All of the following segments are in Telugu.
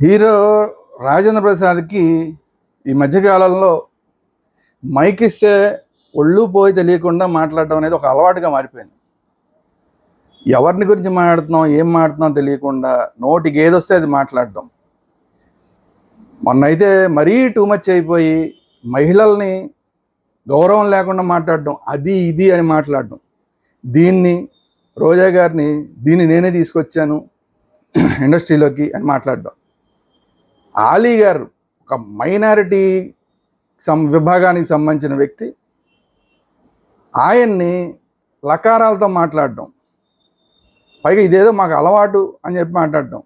హీరో రాజేంద్ర ప్రసాద్కి ఈ మధ్యకాలంలో మైక్ ఇస్తే ఒళ్ళు పోయి తెలియకుండా మాట్లాడడం అనేది ఒక అలవాటుగా మారిపోయింది. ఎవరిని గురించి మాట్లాడుతున్నాం, ఏం మాట్లాడుతున్నాం తెలియకుండా నోటికి ఏదొస్తే అది మాట్లాడడం. మొన్నైతే మరీ టూ మచ్ అయిపోయి మహిళల్ని గౌరవం లేకుండా మాట్లాడడం, అది ఇది అని మాట్లాడడం. దీన్ని రోజా గారిని నేనే తీసుకొచ్చాను ఇండస్ట్రీలోకి అని మాట్లాడడం. ఆలీ గారు ఒక మైనారిటీ విభాగానికి సంబంధించిన వ్యక్తి, ఆయన్ని లకారాలతో మాట్లాడడం, పైగా ఇదేదో మాకు అలవాటు అని చెప్పి మాట్లాడడం.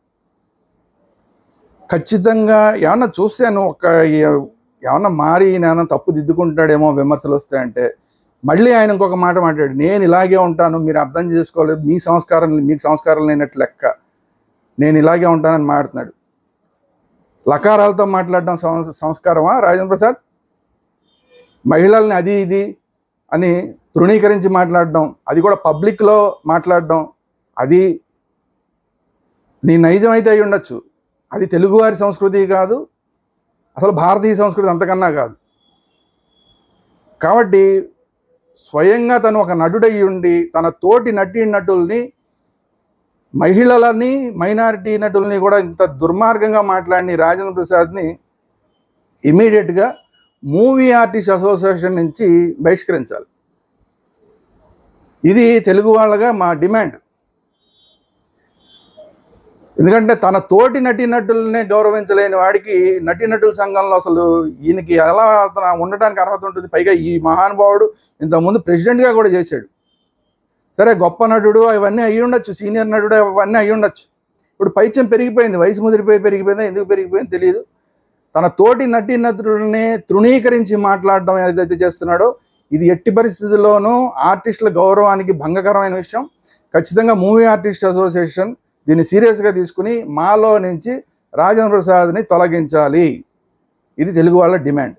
ఖచ్చితంగా ఏమన్నా చూశాను, ఏమన్నా మారి నేను తప్పు దిద్దుకుంటాడేమో విమర్శలు వస్తాయంటే మళ్ళీ ఆయన ఇంకొక మాట మాట్లాడు, నేను ఇలాగే ఉంటాను, మీరు అర్థం చేసుకోలేదు, మీకు సంస్కారం లేనట్టు లెక్క, నేను ఇలాగే ఉంటానని మాట్లాడుతున్నాడు. లకారాలతో మాట్లాడడం సంస్కారమా రాజేంద్ర ప్రసాద్? మహిళల్ని అది ఇది అని తృణీకరించి మాట్లాడడం, అది కూడా పబ్లిక్లో మాట్లాడడం, అది నీ నైజం అయితే అయి ఉండొచ్చు, అది తెలుగువారి సంస్కృతి కాదు, అసలు భారతీయ సంస్కృతి అంతకన్నా కాదు. కాబట్టి స్వయంగా తను ఒక నటుడై ఉండి తన తోటి నటుల్ని, మహిళలని, మైనారిటీ నటుల్ని కూడా ఇంత దుర్మార్గంగా మాట్లాడిన రాజేంద్ర ప్రసాద్ని ఇమీడియట్గా మూవీ ఆర్టిస్ట్ అసోసియేషన్ నుంచి బహిష్కరించాలి. ఇది తెలుగు వాళ్ళగా మా డిమాండ్. ఎందుకంటే తన తోటి నటుల్నే గౌరవించలేని వాడికి నటుల సంఘంలో అసలు ఈయనకి ఎలా ఉండడానికి అర్హత ఉంటుంది? పైగా ఈ మహానుభావుడు ఇంతకుముందు ప్రెసిడెంట్గా కూడా చేశాడు. సరే, గొప్ప నటుడు అవన్నీ అయ్యి ఉండొచ్చు, సీనియర్ నటుడు అవన్నీ అయ్యి ఉండొచ్చు. ఇప్పుడు పైత్యం పెరిగిపోయింది, వయసు పెరిగిపోయిందో ఎందుకు పెరిగిపోయిందో తెలియదు. తన తోటి నటుల్ని తృణీకరించి మాట్లాడడం ఏదైతే చేస్తున్నాడో ఇది ఎట్టి పరిస్థితుల్లోనూ ఆర్టిస్టుల గౌరవానికి భంగకరమైన విషయం. ఖచ్చితంగా మూవీ ఆర్టిస్ట్ అసోసియేషన్ దీన్ని సీరియస్గా తీసుకుని మాలో నుంచి రాజేంద్ర ప్రసాద్ని తొలగించాలి. ఇది తెలుగు వాళ్ళ డిమాండ్.